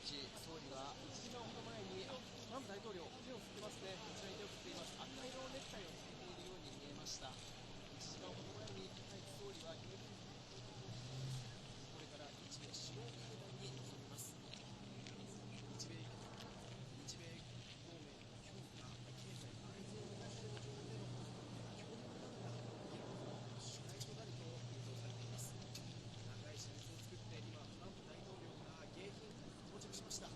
日、総理は1時間ほど前にトランプ大統領、手を振ってますね、こちらに手を振っています。赤色のネクタイをつけているように見えました。1時間ほど前に高市総理は米軍横須賀基地これから日米首脳会談に臨みます。日米同盟の強化、経済安全保障上での協力なんだ主題となると予想されています。長い車列を作って今、トランプ大統領が迎賓館に到着しました。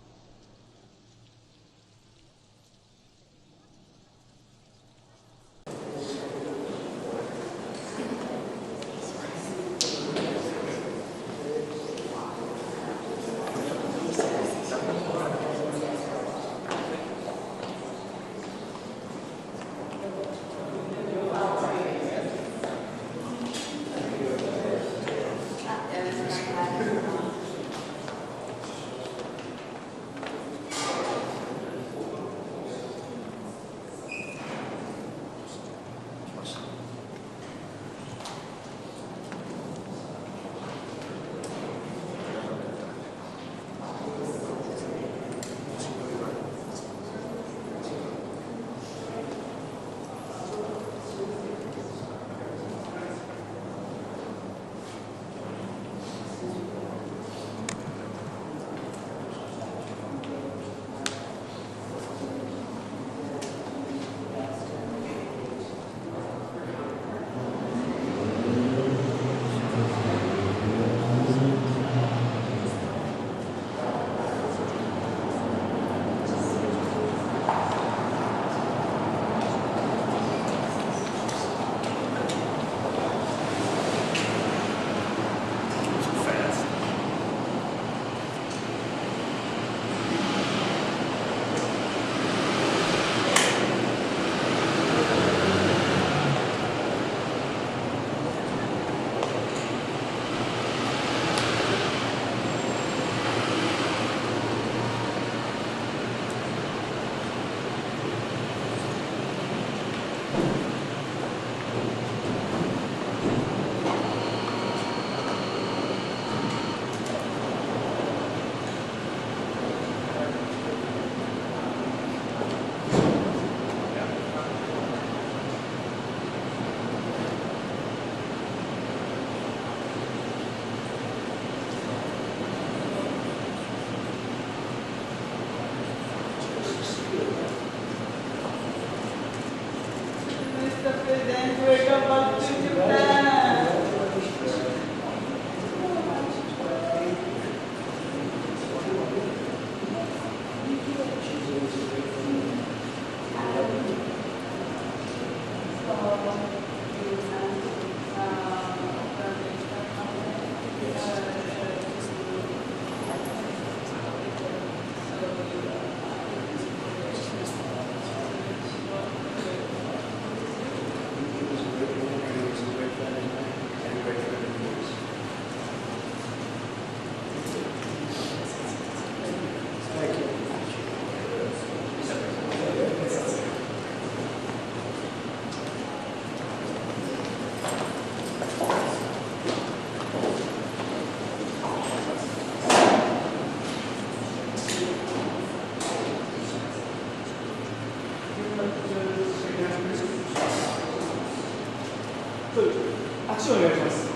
握手をお願いします。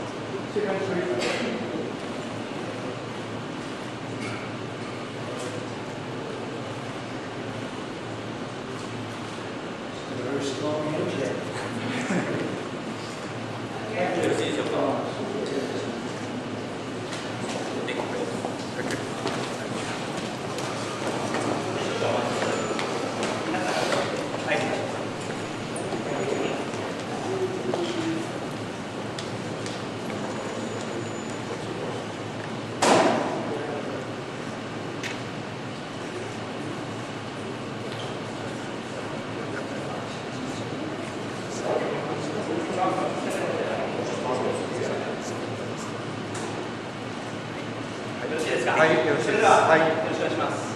はい、よろしいです。はい、よろしくお願いします。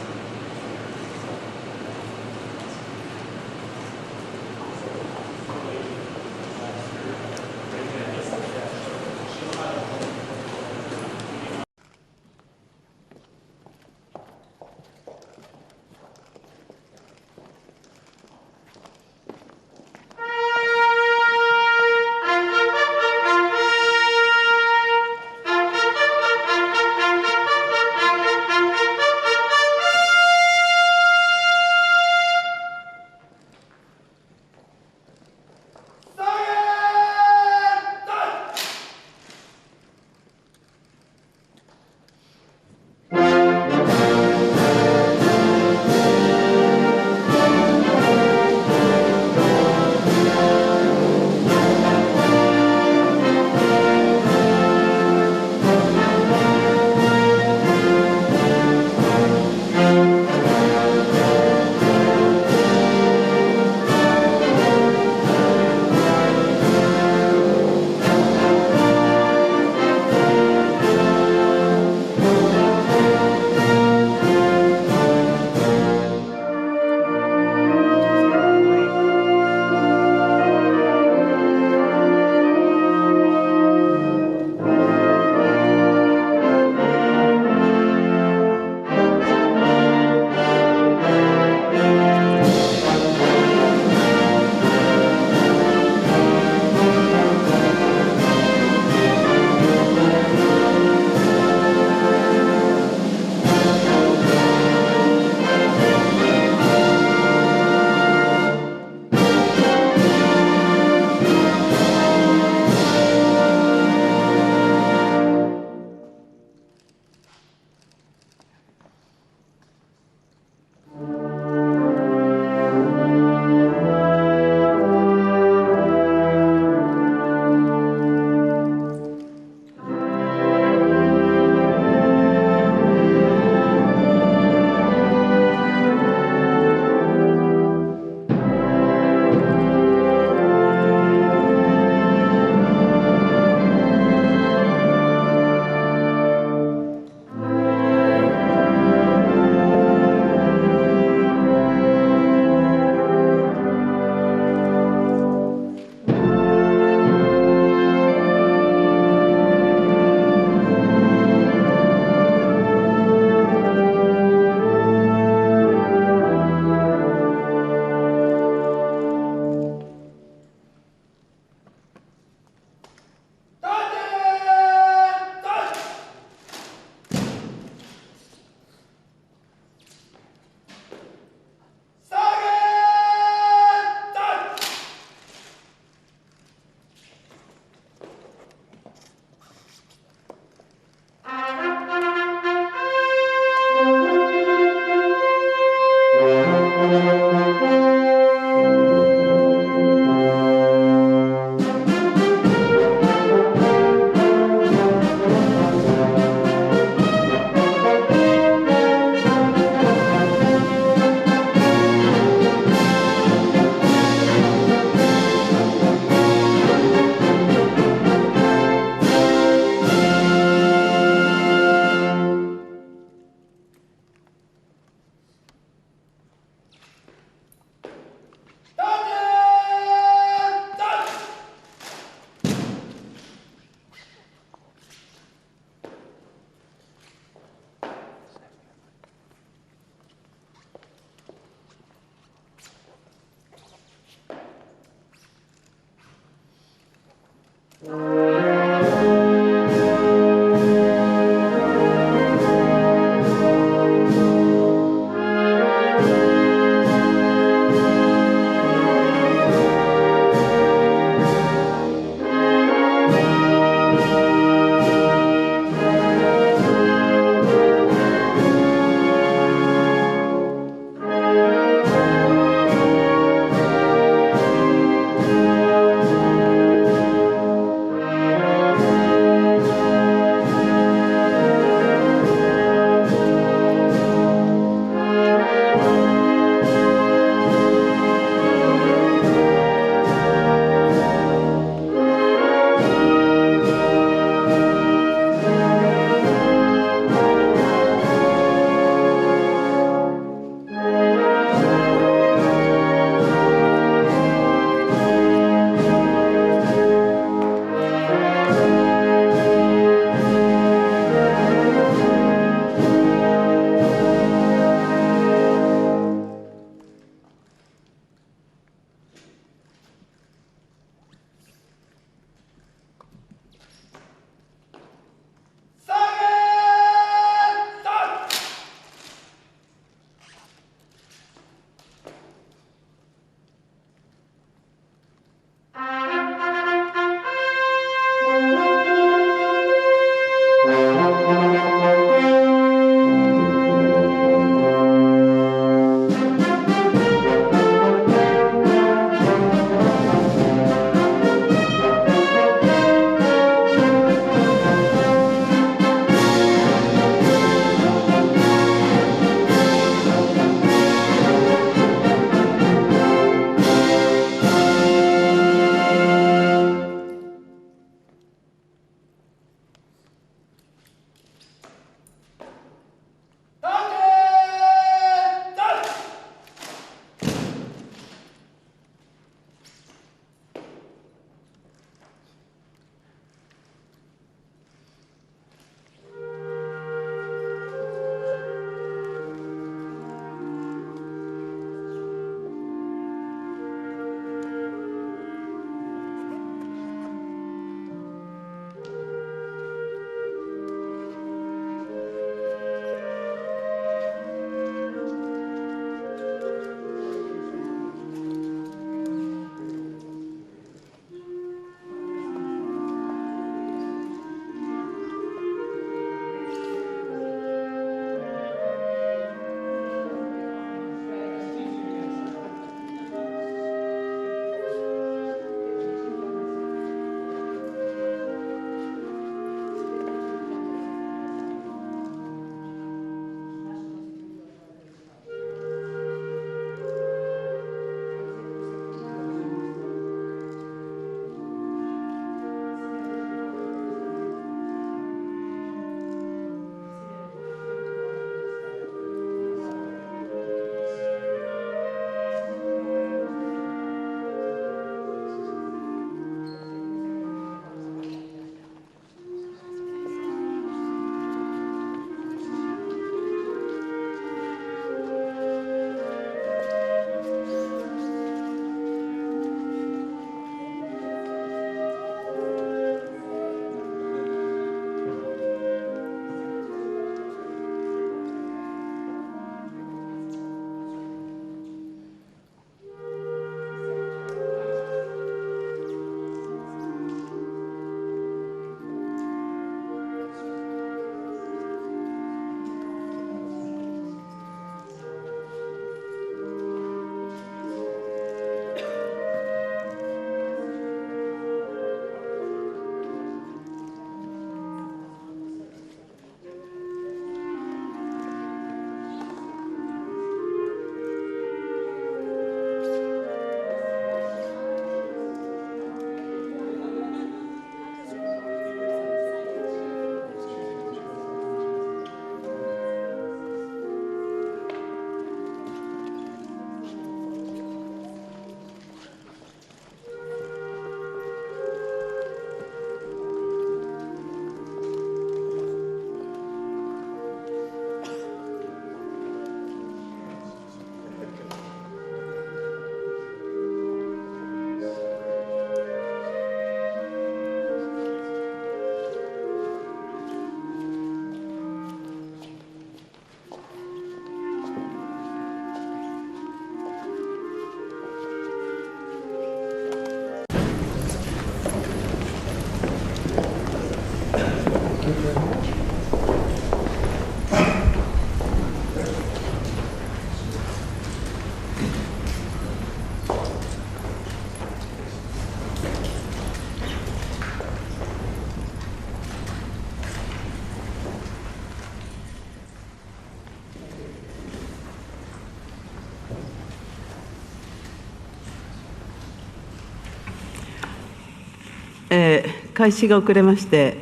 開始が遅れまして、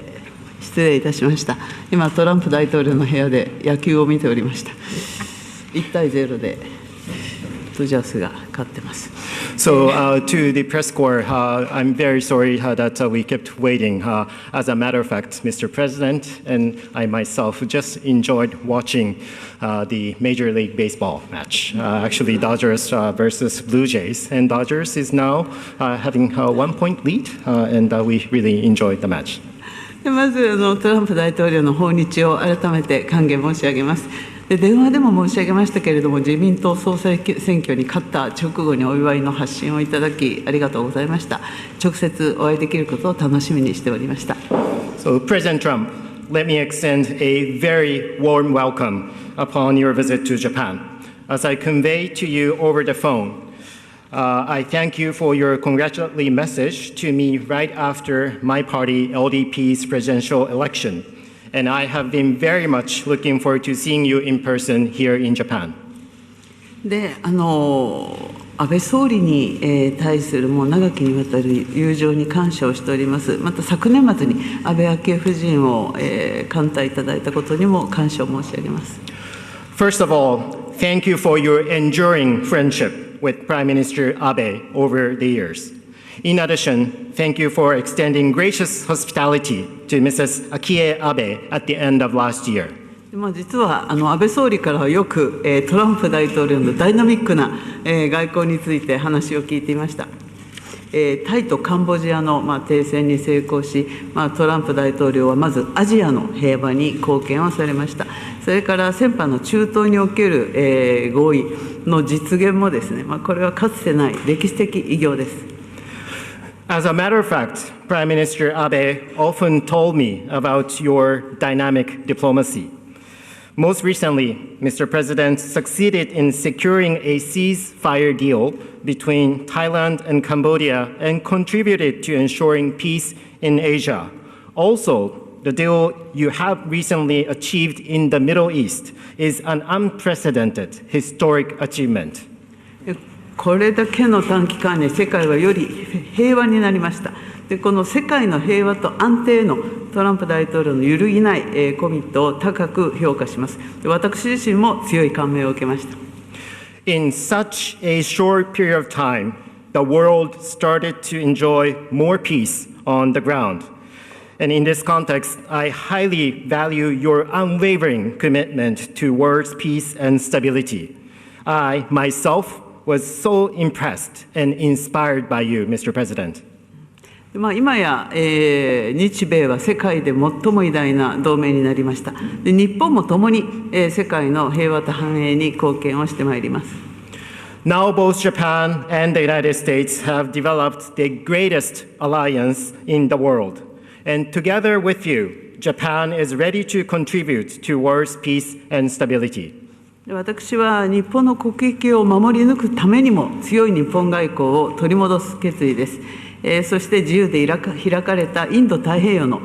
失礼いたしました。今、トランプ大統領の部屋で野球を見ておりました。1対0でドジャースが勝ってます。So to the press corps, I'm very sorry that we kept waiting. As a matter of fact, Mr. President and I myself just enjoyed watching the Major League Baseball match. Actually, Dodgers versus Blue Jays, and Dodgers is now having a 1-point lead, and we really enjoyed the match. まずトランプ大統領の訪日を改めて歓迎申し上げます。電話でも申し上げましたけれども、自民党総裁選挙に勝った直後にお祝いの発信をいただき、ありがとうございました。直接お会いできることを楽しみにしておりました。So, President Trump, let me extend a very warm welcome upon your visit to Japan. As I convey to you over the phone, I thank you for your congratulatory message to me right after my party LDP's presidential election. And I have been very much looking forward to seeing you in person here in Japan. で、安倍総理に対するもう長きにわたる友情に感謝をしております。また昨年末に安倍昭恵夫人を歓待いただいたことにも感謝を申し上げます。First of all, thank you for your enduring friendship with Prime Minister Abe over the years. In addition, thank you for extending gracious hospitality to Mrs. Akie Abe at the end of last year. 実は安倍総理からはよくトランプ大統領のダイナミックな外交について話を聞いていました。タイとカンボジアの停戦に成功し、トランプ大統領はまずアジアの平和に貢献をされました。それから先般の中東における合意の実現もですね、これはかつてない歴史的偉業です。As a matter of fact, Prime Minister Abe often told me about your dynamic diplomacy. Most recently, Mr. President succeeded in securing a ceasefire deal between Thailand and Cambodia and contributed to ensuring peace in Asia. Also, the deal you have recently achieved in the Middle East is an unprecedented historic achievement. これだけの短期間に世界はより平和になりました。で、この世界の平和と安定へのトランプ大統領の揺るぎないコミットを高く評価します。で、私自身も強い感銘を受けました。In such a short period of time, the world started to enjoy more peace on the ground. And in this context, I highly value your unwavering commitment towards peace and stability. I, myself, was so impressed and inspired by you, Mr. President. 今や、日米は世界で最も偉大な同盟になりました。で、日本も共に、世界の平和と繁栄に貢献をしてまいります。Now both Japan and the United States have developed the greatest alliance in the world. And together with you, Japan is ready to contribute towards peace and stability. 私は日本の国益を守り抜くためにも強い日本外交を取り戻す決意です。そして自由で開かれたインド太平洋の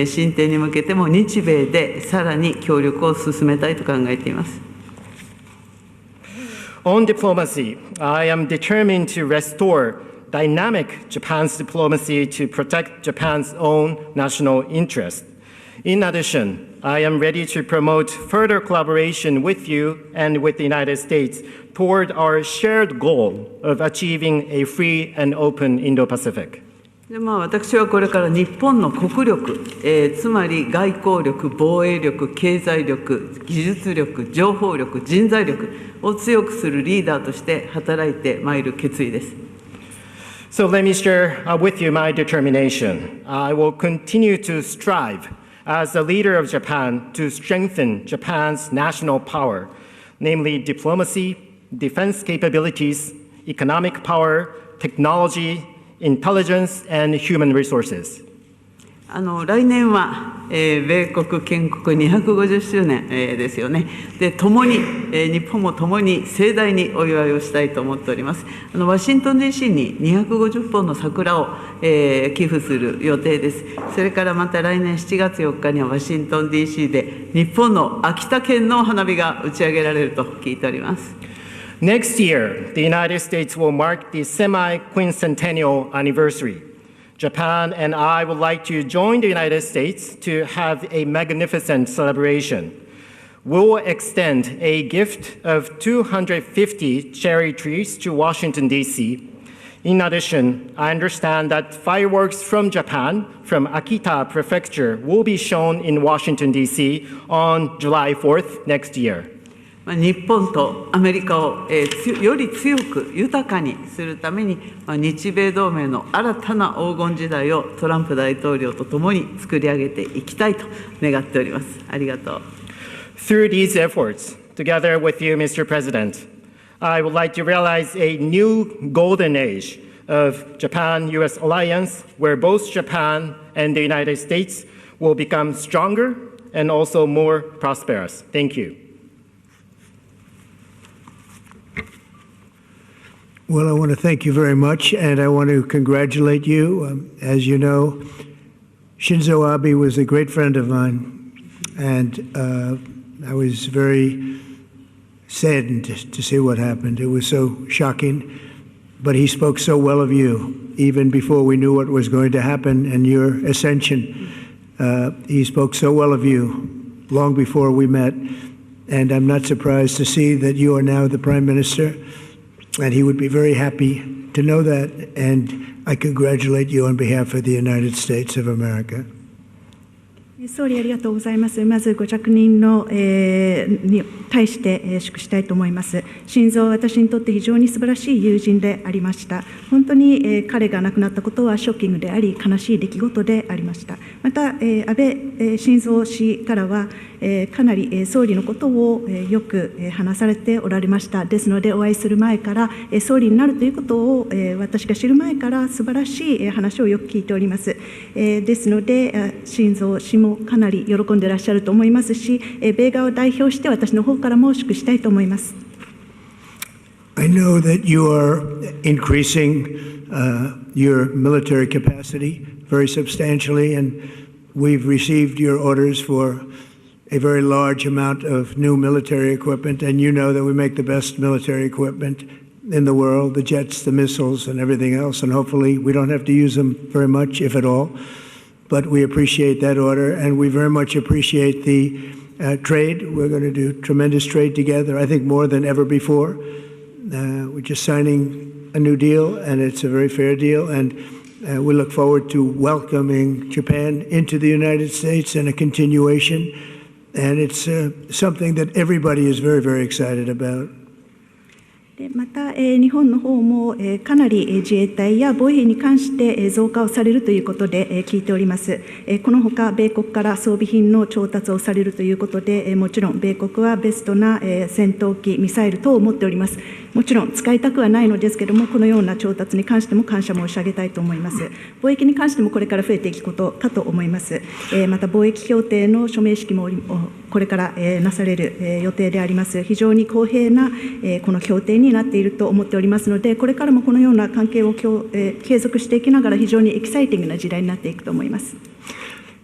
進展に向けても日米でさらに協力を進めたいと考えています。On diplomacy, I am determined to restore dynamic Japan's diplomacy to protect Japan's own national interest. In addition, I am ready to promote further collaboration with you and with the United States toward our shared goal of achieving a free and open Indo-Pacific. 私はこれから日本の国力、つまり外交力、防衛力、経済力、技術力、情報力、人材力を強くするリーダーとして働いてまいる決意です。So let me share with you my determination. I will continue to strive as the leader of Japan to strengthen Japan's national power, namely diplomacy, defense capabilities, economic power, technology, intelligence, and human resources. 来年は、米国建国250周年、ですよね。で、共に、日本も共に盛大にお祝いをしたいと思っております。ワシントン DC に250本の桜を、寄付する予定です。それからまた来年7月4日にはワシントン DC で日本の秋田県の花火が打ち上げられると聞いております。Next year, the United States will mark the semi-quincentennial anniversary. Japan and I would like to join the United States to have a magnificent celebration. We'll extend a gift of 250 cherry trees to Washington, D.C. In addition, I understand that fireworks from Japan, from Akita Prefecture, will be shown in Washington, D.C. on July 4th next year. 日本とアメリカをより強く豊かにするために、日米同盟の新たな黄金時代をトランプ大統領とともに作り上げていきたいと願っております。ありがとう。Through these efforts, together with you, Mr. President, I would like to realize a new golden age of Japan-US alliance where both Japan and the United States will become stronger and also more prosperous. Thank you. Well, I want to thank you very much, and I want to congratulate you. As you know, Shinzo Abe was a great friend of mine, and I was very saddened to see what happened. It was so shocking, but he spoke so well of you, even before we knew what was going to happen and your ascension. He spoke so well of you long before we met, and I'm not surprised to see that you are now the Prime Minister, and he would be very happy to know that, and I congratulate you on behalf of the United States of America. 総理ありがとうございます。まずご着任の、に対して、祝したいと思います。晋三は私にとって非常に素晴らしい友人でありました。本当に、彼が亡くなったことはショッキングであり、悲しい出来事でありました。また、安倍晋三氏からは、かなり総理のことをよく話されておられました。ですので、お会いする前から、総理になるということを私が知る前から素晴らしい話をよく聞いております。ですので、晋三氏もかなり喜んでいらっしゃると思いますし、米側を代表して私の方からも祝したいと思います。I know that you are increasing your military capacity very substantially, and we've received your orders for a very large amount of new military equipment, and you know that we make the best military equipment in the world, the jets, the missiles, and everything else, and hopefully we don't have to use them very much, if at all. But we appreciate that order, and we very much appreciate the trade. We're going to do tremendous trade together, I think more than ever before. We're just signing a new deal, and it's a very fair deal, and we look forward to welcoming Japan into the United States and a continuation, and it's something that everybody is very, very excited about. また、日本の方も、かなり自衛隊や防衛費に関して増加をされるということで聞いております。このほか、米国から装備品の調達をされるということで、もちろん米国はベストな戦闘機、ミサイル等を持っております。もちろん使いたくはないのですけれども、このような調達に関しても感謝申し上げたいと思います。貿易に関してもこれから増えていくことかと思います。また貿易協定の署名式もこれからなされる予定であります。非常に公平なこの協定になっていると思っておりますので、これからもこのような関係を継続していきながら非常にエキサイティングな時代になっていくと思います。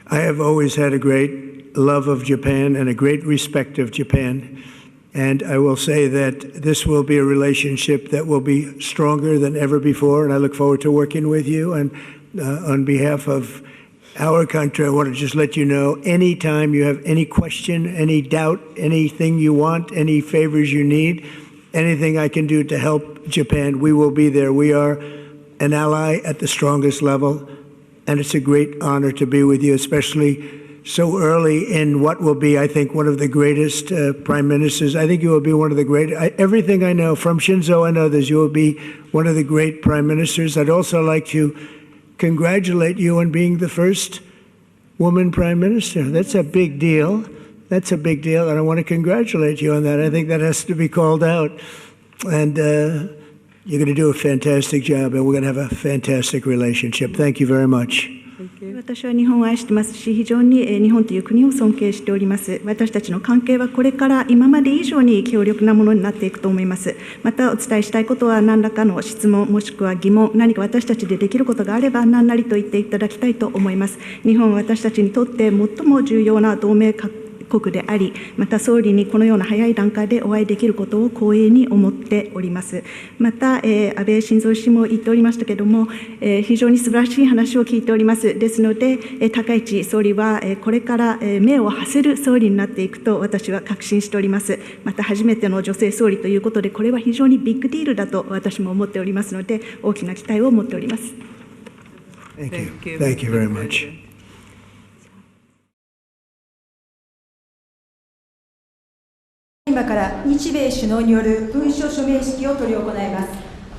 I have always had a great love of Japan and a great respect of Japan. And I will say that this will be a relationship that will be stronger than ever before, and I look forward to working with you. And on behalf of our country, I want to just let you know, anytime you have any question, any doubt, anything you want, any favors you need, anything I can do to help Japan, we will be there. We are an ally at the strongest level, and it's a great honor to be with you, especially so early in what will be, I think, one of the greatest prime ministers. I think you will be one of the great, everything I know from Shinzo and others, you will be one of the great prime ministers. I'd also like to congratulate you on being the first woman prime minister. That's a big deal. That's a big deal, and I want to congratulate you on that. I think that has to be called out. And you're going to do a fantastic job, and we're going to have a fantastic relationship. Thank you very much. 私は日本を愛してますし、非常に日本という国を尊敬しております。私たちの関係はこれから今まで以上に強力なものになっていくと思います。またお伝えしたいことは何らかの質問もしくは疑問、何か私たちでできることがあれば何なりと言っていただきたいと思います。日本は私たちにとって最も重要な同盟国であり、また総理にこのような早い段階でお会いできることを光栄に思っております。また、安倍晋三氏も言っておりましたけれども、非常に素晴らしい話を聞いております。ですので、高市総理はこれから目を馳せる総理になっていくと私は確信しております。また初めての女性総理ということで、これは非常にビッグディールだと私も思っておりますので、大きな期待を持っております。Thank you. Thank you very much. 今から日米首脳による文書署名式を執り行います。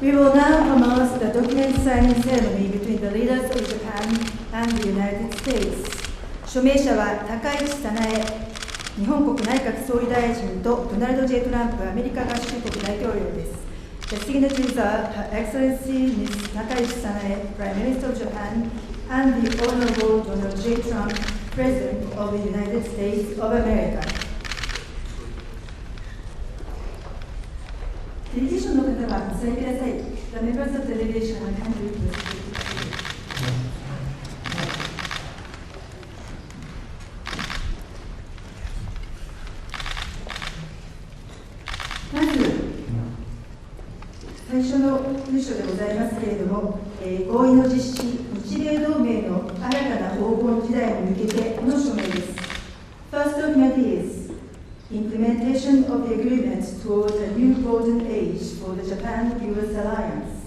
We will now commence the document signing ceremony between the leaders of Japan and the United States. 署名者は高市早苗日本国内閣総理大臣とドナルド・ J ・トランプアメリカ合衆国大統領です。The signatories are Her Excellency Ms. 高市早苗 Prime Minister of Japan and the Honorable Donald J. Trump President of the United States of America. デリゲーションの方はお座りください。The members of the delegation are kindly requested. まず、最初の文書でございますけれども、合意の実施、日米同盟の新たな黄金時代に向けての署名です。First document is implementation of the agreement towards a new golden age for the Japan-US alliance.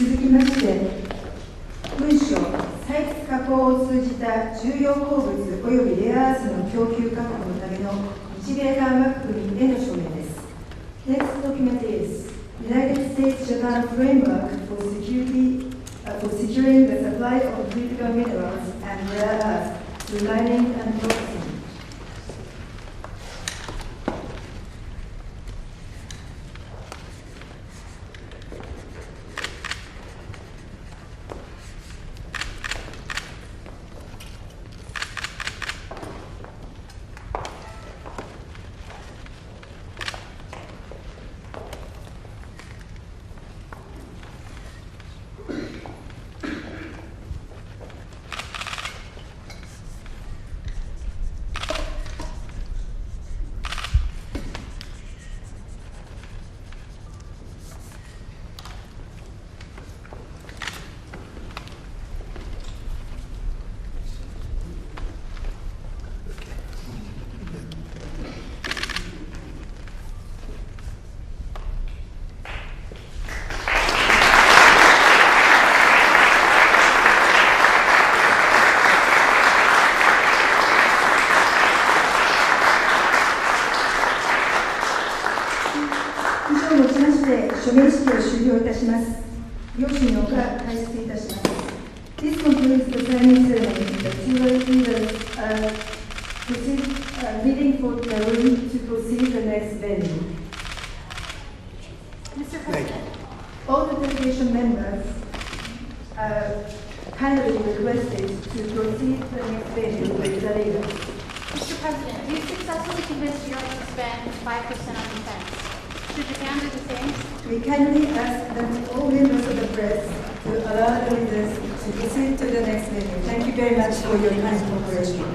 続きまして、文書、採掘加工を通じた重要鉱物およびレアアースの供給確保のための日米間枠組みへの署名です。Next document is United States-Japan Framework for securing the supply of critical minerals and rare earths through mining and processing. 署名式を終了いたします。両親のから退出いたします。This concludes the signing ceremony. The two leaders are leaving for the room to proceed the next venue. Mr. President, all the delegation members kindly requested to proceed to the next venue with the leader. Mr. President, you successfully convinced Europe to spend 5% on defense. Should Japan do the same? We kindly ask that all members of the press to allow the leaders to proceed to the next venue. Thank you very much for your kind cooperation.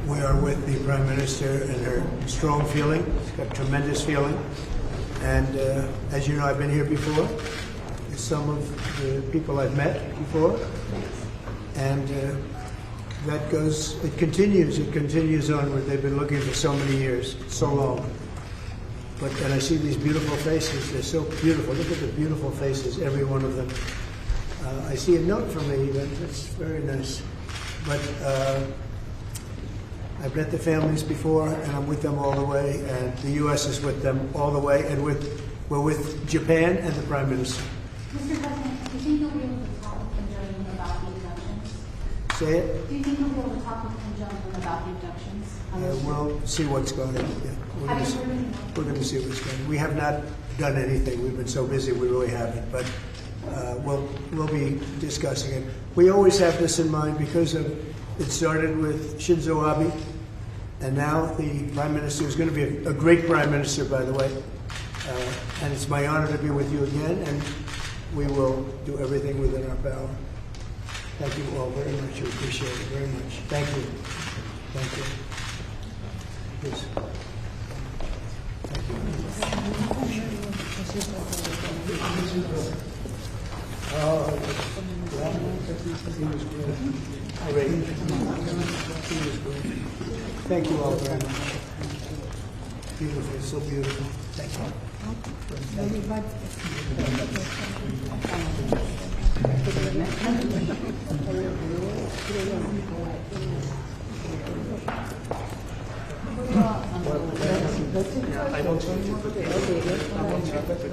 We are with the Prime Minister and her strong feeling. She's got tremendous feeling. And as you know, I've been here before. Some of the people I've met before. And it continues onward. They've been looking for so many years, so long. And I see these beautiful faces. They're so beautiful. Look at the beautiful faces, every one of them. I see a note from me, even. That's very nice. But I've met the families before, and I'm with them all the way, and the U.S. is with them all the way, and we're with Japan and the Prime Minister. Mr. President, do you think you'll be able to talk with Kim Jong-un about the abductions? Say it? Do you think you'll be able to talk with Kim Jong-un about the abductions? We'll see what's going on. Yeah. We're going to see what's going on. We have not done anything. We've been so busy, we really haven't. But we'll be discussing it. We always have this in mind because it started with Shinzo Abe, and now the Prime Minister is going to be a great Prime Minister, by the way. And it's my honor to be with you again, and we will do everything within our power. Thank you all very much. We appreciate it very much. Thank you. Thank you. Please. Thank you. Thank you all very much. Beautiful, so beautiful. Thank you. I don't want you to put it. I want you to put it.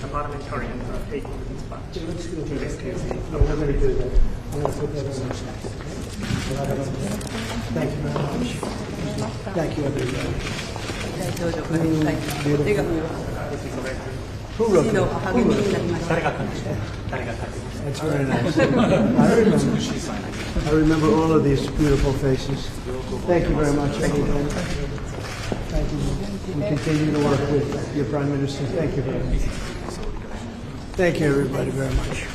A parliamentarian taking the dispatch. In this case, we're going to do that. I'm going to put that on. Thank you very much. Thank you, everybody. Who wrote that? That's very nice. I remember all of these beautiful faces. Thank you very much, everybody. Thank you. We continue to work with your Prime Minister. Thank you very much. Thank you, everybody, very much.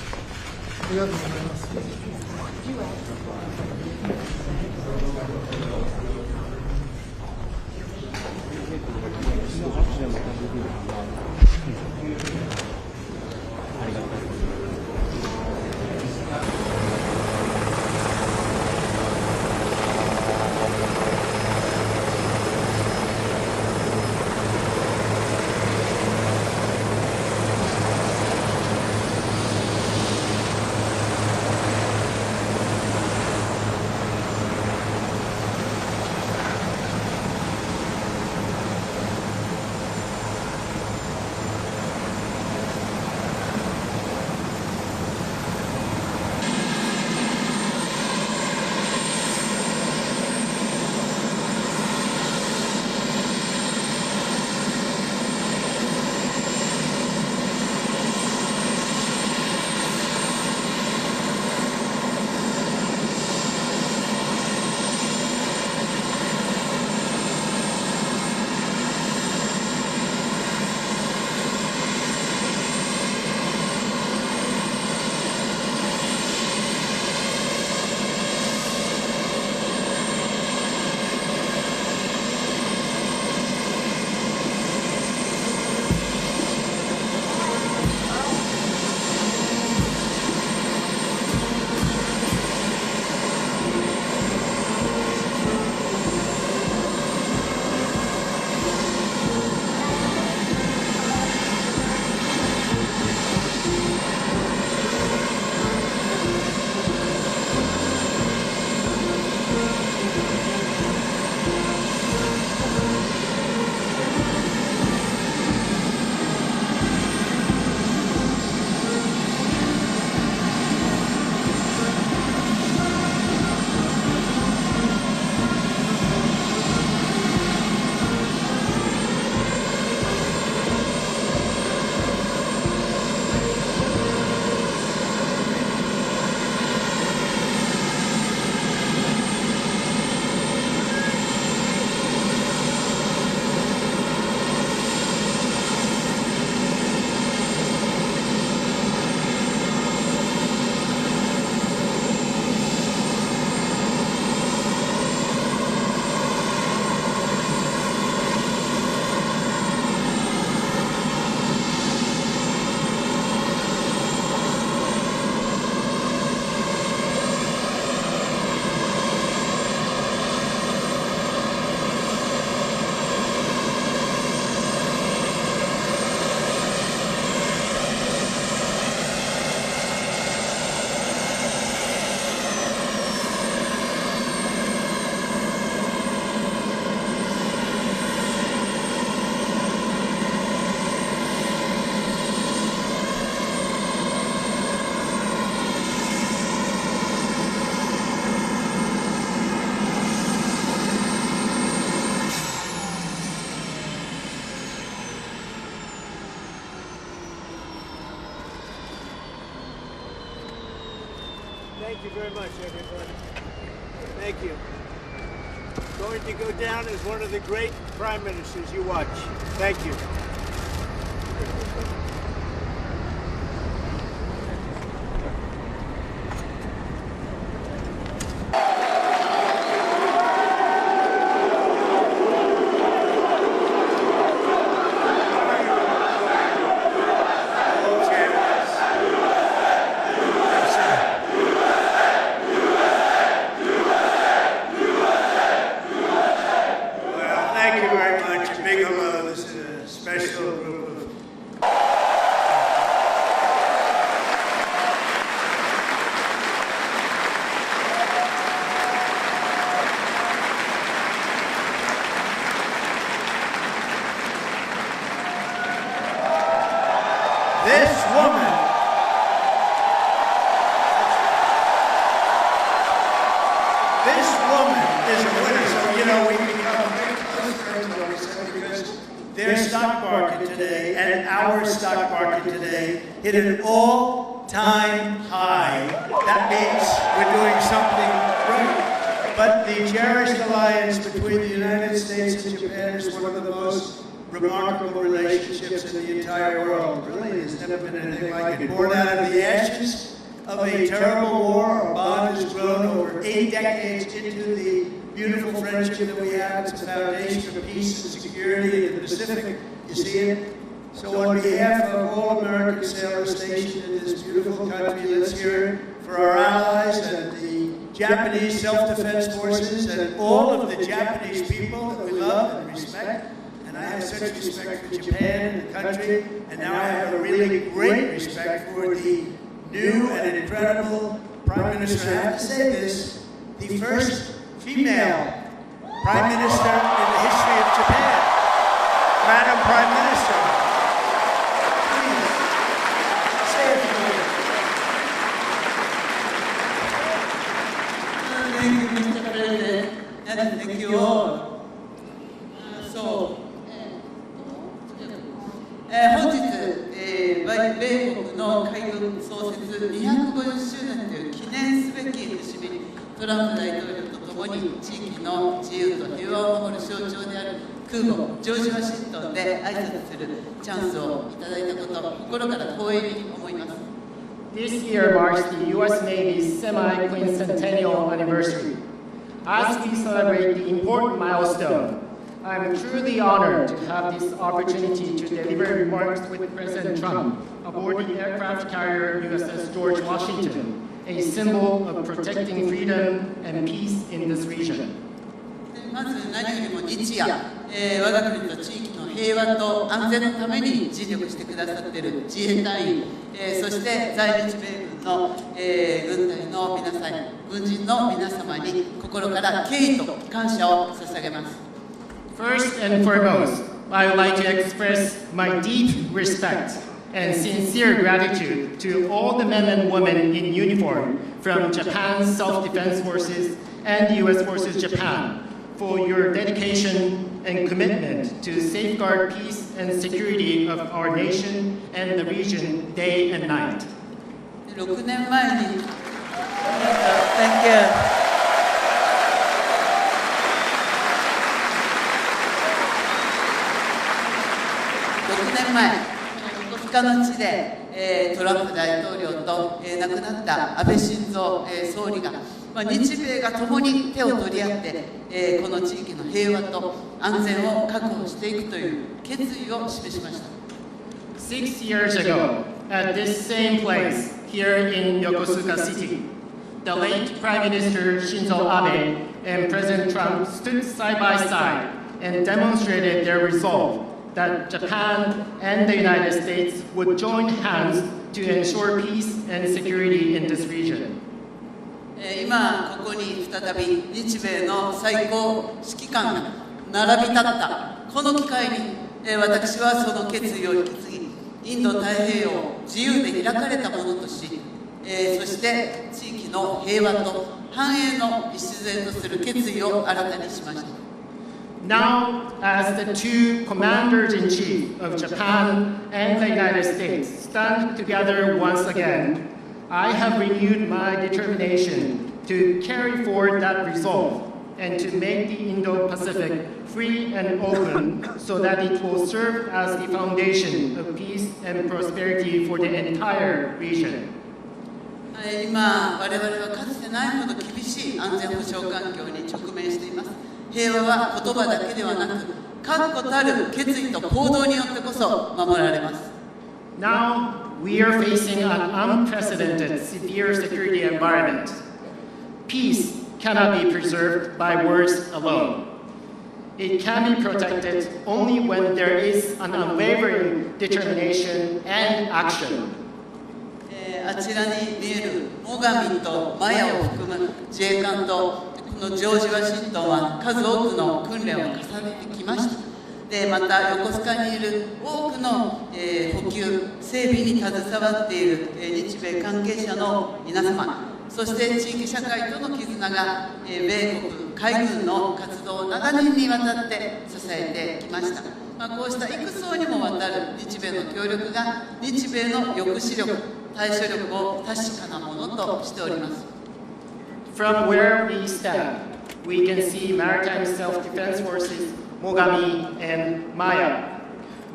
Thank you very much, everybody. Thank you. Going to go down as one of the great prime ministers you watch. Thank you. Hit an all-time high. That means we're doing something right. But the cherished alliance between the United States and Japan is one of the most remarkable relationships in the entire world. Really, there's never been anything like it. Born out of the ashes of a terrible war, our bond has grown over 8 decades into the beautiful friendship that we have. It's a foundation of peace and security in the Pacific. You see it? So on behalf of all American sailors stationed in this beautiful country, let's hear it for our allies and the Japanese self-defense forces and all of the Japanese people that we love and respect. And I have such respect for Japan and the country, and now I have a really great respect for the new and incredible Prime Minister. I have to say this, the first female Prime Minister in the history of Japan. Madam Prime Minister. Thank you, Mr. President, and thank you all. 本日、米国の海軍創設250周年という記念すべき節目に、トランプ大統領とともに地域の自由と平和を守る象徴である空母ジョージ・ワシントンで挨拶するチャンスをいただいたこと、心から光栄に思います。This year marks the U.S. Navy's semi-quincentennial anniversary. As we celebrate the important milestone, I'm truly honored to have this opportunity to deliver remarks with President Trump aboard the aircraft carrier USS George Washington, a symbol of protecting freedom and peace in this region. まず何よりも日夜、我が国と地域の平和と安全のために尽力してくださっている自衛隊員、そして在日米軍の、軍隊の皆さん、軍人の皆様に心から敬意と感謝を捧げます。First and foremost, I would like to express my deep respect and sincere gratitude to all the men and women in uniform from Japan's Self-Defense Forces and the U.S. Forces Japan for your dedication and commitment to safeguard peace and security of our nation and the region day and night. 6年前に、Thank you. 6年前、横須賀の地で、トランプ大統領と、亡くなった安倍晋三、総理が、日米が共に手を取り合って、この地域の平和と安全を確保していくという決意を示しました。6 years ago, at this same place here in Yokosuka City, the late Prime Minister Shinzo Abe and President Trump stood side by side and demonstrated their resolve that Japan and the United States would join hands to ensure peace and security in this region. 今ここに再び日米の最高指揮官が並び立ったこの機会に、私はその決意を引き継ぎ、インド太平洋を自由で開かれたものとし、そして地域の平和と繁栄の礎とする決意を新たにしました。Now, as the two commanders-in-chief of Japan and the United States stand together once again, I have renewed my determination to carry forward that resolve and to make the Indo-Pacific free and open so that it will serve as the foundation of peace and prosperity for the entire region. 今、我々はかつてないほど厳しい安全保障環境に直面しています。平和は言葉だけではなく、確固たる決意と行動によってこそ守られます。Now we are facing an unprecedented severe security environment. Peace cannot be preserved by words alone. It can be protected only when there is an unwavering determination and action. あちらに見える最上とマヤを含む自衛官とこのジョージ・ワシントンは数多くの訓練を重ねてきました。でまた横須賀にいる多くの、補給整備に携わっている、日米関係者の皆様、そして地域社会との絆が、米国海軍の活動を長年にわたって支えてきました。こうした幾層にもわたる日米の協力が日米の抑止力、対処力を確かなものとしております。From where we stand, we can see maritime self-defense forces Mogami and Maya,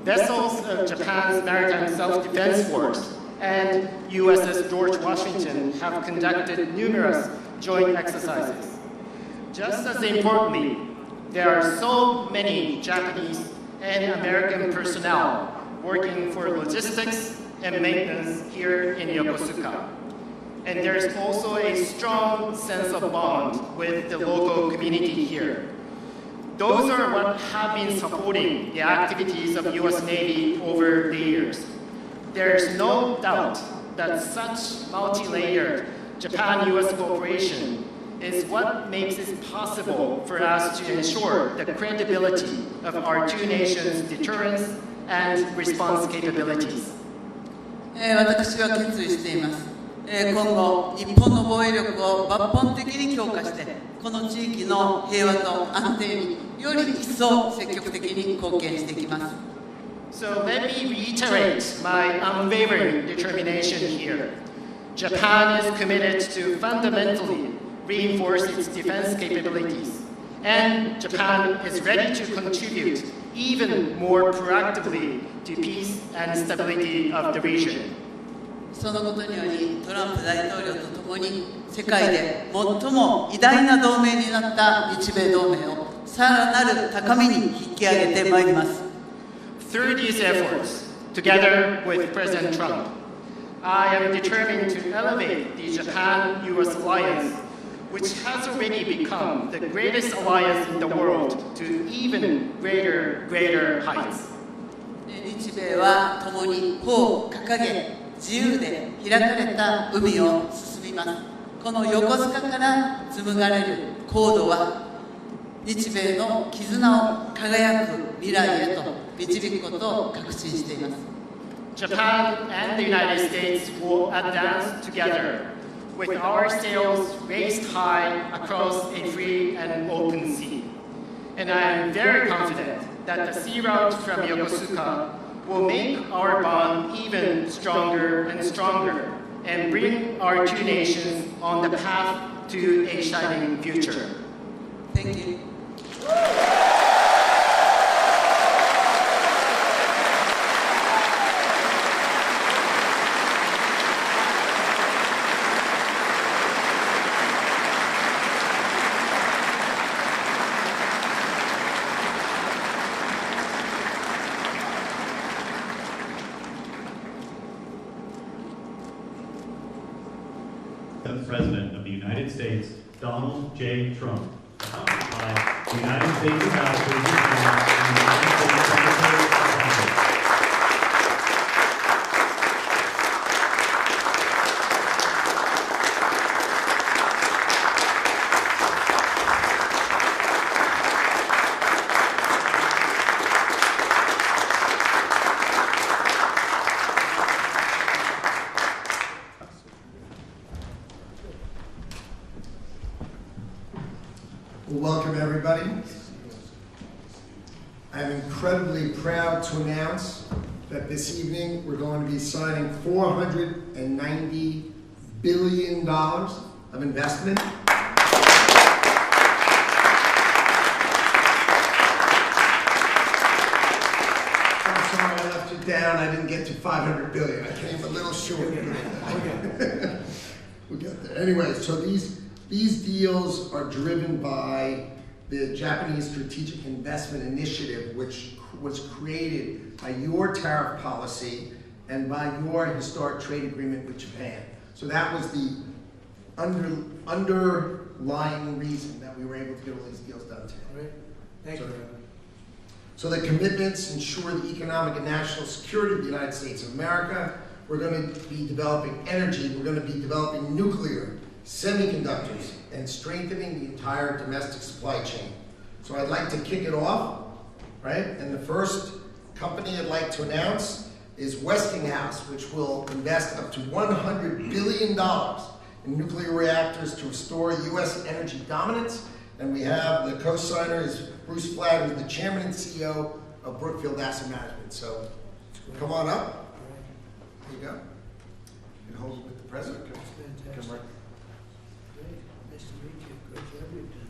vessels of Japan's Maritime Self-Defense Force, and USS George Washington have conducted numerous joint exercises. Just as importantly, there are so many Japanese and American personnel working for logistics and maintenance here in Yokosuka. And there's also a strong sense of bond with the local community here. Those are what have been supporting the activities of U.S. Navy over the years. There's no doubt that such multi-layered Japan-U.S. cooperation is what makes it possible for us to ensure the credibility of our two nations' deterrence and response capabilities. 私は決意しています。今後、日本の防衛力を抜本的に強化して、この地域の平和と安定により一層積極的に貢献していきます。So let me reiterate my unwavering determination here. Japan is committed to fundamentally reinforce its defense capabilities, and Japan is ready to contribute even more proactively to peace and stability of the region. そのことにより、トランプ大統領とともに世界で最も偉大な同盟になった日米同盟をさらなる高みに引き上げてまいります。Through these efforts, together with President Trump, I am determined to elevate the Japan-U.S. alliance, which has already become the greatest alliance in the world, to even greater heights. 日米は共に帆を掲げ、自由で開かれた海を進みます。この横須賀から紡がれる航路は、日米の絆を輝く未来へと導くことを確信しています。Japan and the United States will advance together with our sails raised high across a free and open sea. And I am very confident that the sea route from Yokosuka will make our bond even stronger and stronger and bring our two nations on the path to a shining future. Thank you. The President of the United States, Donald J. Trump, accompanied by the United States Ambassador to Japan and the United States Secretary of Commerce. Welcome, everybody. I'm incredibly proud to announce that this evening we're going to be signing $490 billion of investment. I left you down. I didn't get to 500 billion. I came a little short. We'll get there. Anyway, so these deals are driven by the Japanese Strategic Investment Initiative, which was created by your tariff policy and by your historic trade agreement with Japan. So that was the underlying reason that we were able to get all these deals done today. All right. Thank you. So the commitments ensure the economic and national security of the United States of America. We're going to be developing energy. We're going to be developing nuclear, semiconductors, and strengthening the entire domestic supply chain. So I'd like to kick it off, right? And the first company I'd like to announce is Westinghouse, which will invest up to $100 billion in nuclear reactors to restore U.S. energy dominance. And we have the co-signer is Bruce Flatt, who's the chairman and CEO of Brookfield Asset Management. So come on up. There you go. You can hold it with the president. That's fantastic. Come right. Great. Nice to meet you. Great job you've done.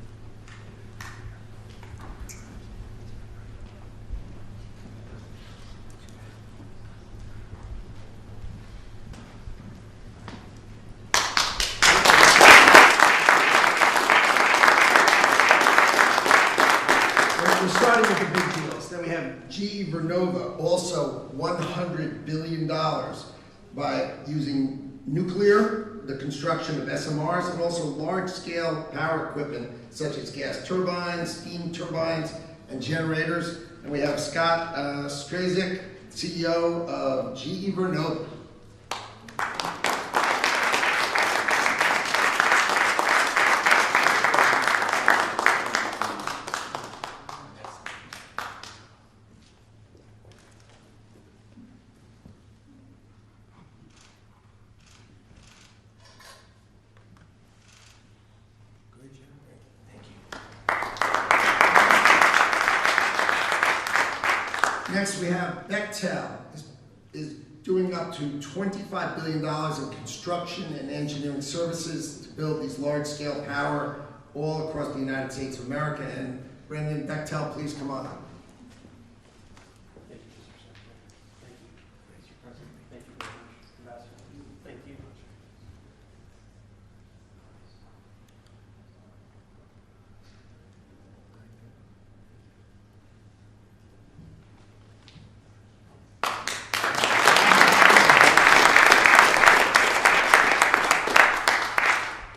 We're starting with the big deals. Then we have GE Vernova, also $100 billion by using nuclear, the construction of SMRs, and also large-scale power equipment such as gas turbines, steam turbines, and generators. And we have Scott Strazik, CEO of GE Vernova. Next, we have Bechtel is doing up to $25 billion in construction and engineering services to build these large-scale power all across the United States of America. And Brendan Bechtel, please come on up.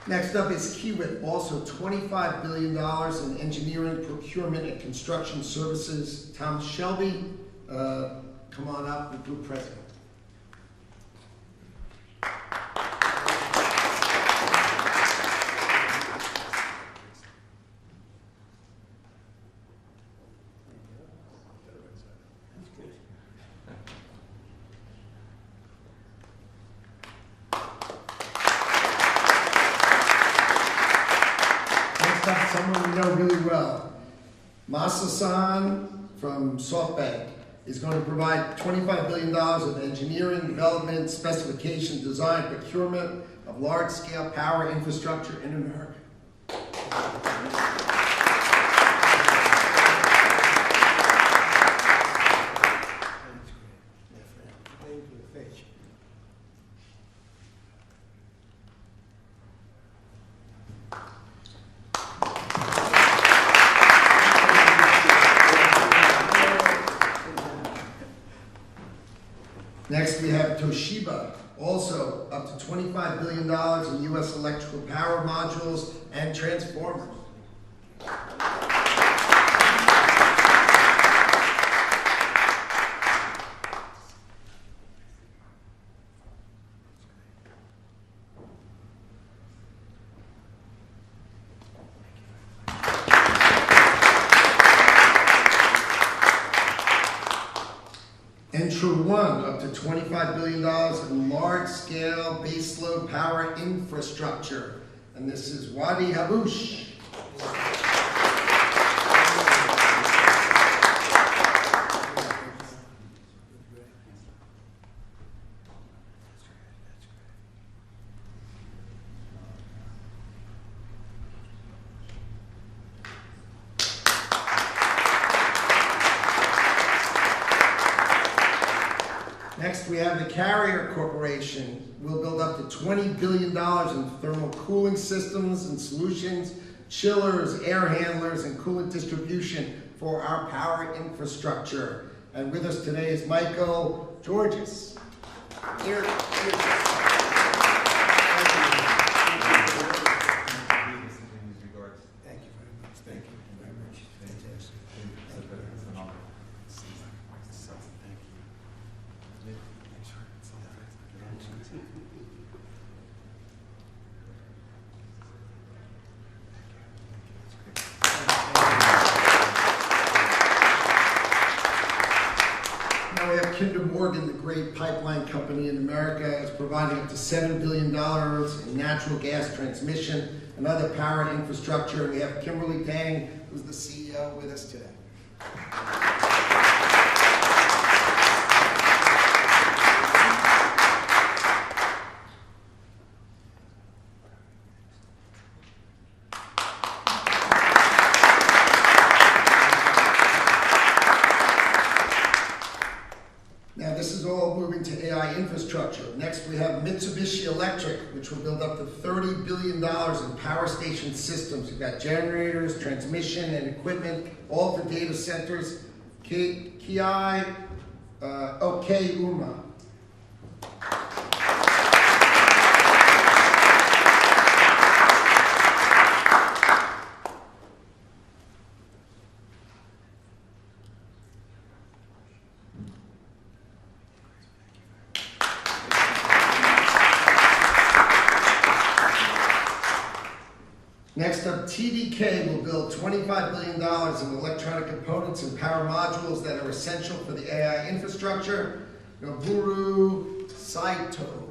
Next up is Kiewit, also $25 billion in engineering, procurement, and construction services. Tom Shelby, come on up, the group president. Someone we know really well. Masa-san from SoftBank is going to provide $25 billion of engineering, development, specification, design, procurement of large-scale power infrastructure in America. Next, we have Toshiba, also up to $25 billion in U.S. electrical power modules and transformers. One, up to $25 billion in large-scale baseload power infrastructure. And this is Wadi Haboush. Next, we have the Carrier Corporation. We'll build up to $20 billion in thermal cooling systems and solutions, chillers, air handlers, and coolant distribution for our power infrastructure. And with us today is Michael Georges. Here. Kinder Morgan, the great pipeline company in America, is providing up to $7 billion in natural gas transmission and other power infrastructure. And we have Kimberly Tang, who's the CEO, with us today. Infrastructure. Next, we have Mitsubishi Electric, which will build up to $30 billion in power station systems. We've got generators, transmission, and equipment, all for data centers. Keuma. Next up, TDK will build $25 billion in electronic components and power modules that are essential for the AI infrastructure. Noboru Saito.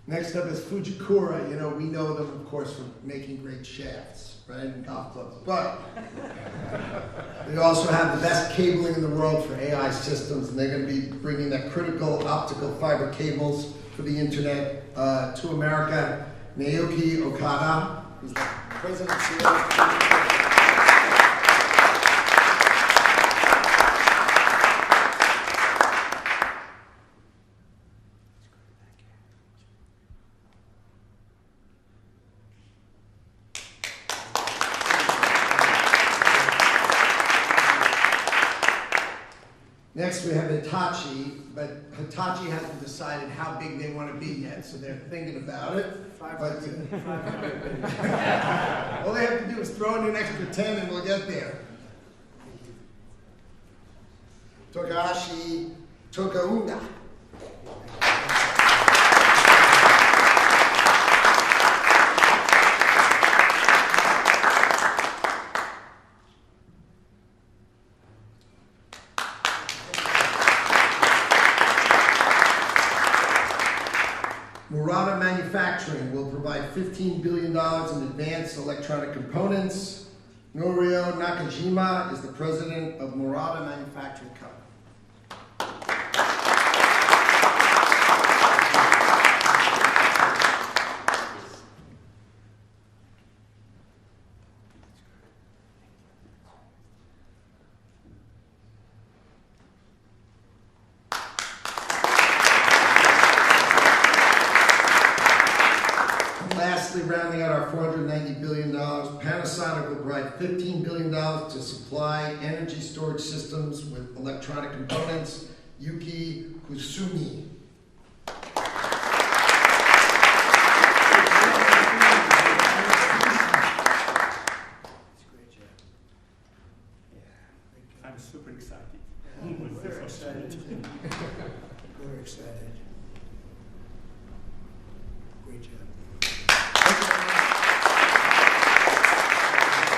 Next up is Fujikura. You know, we know them, of course, from making great shafts, right, and golf clubs. But they also have the best cabling in the world for AI systems, and they're going to be bringing that critical optical fiber cables for the internet to America. Naoki Okada, who's the president and CEO. Next, we have Hitachi, but Hitachi hasn't decided how big they want to be yet, so they're thinking about it. All they have to do is throw in an extra 10 and we'll get there. Togashi Tokaunda. Murata Manufacturing will provide $15 billion in advanced electronic components. Norio Nakajima is the president of Murata Manufacturing Company. Rounding out our $490 billion, Panasonic will provide $15 billion to supply energy storage systems with electronic components. Yuki Kusumi. I'm super excited. Very excited. Very excited.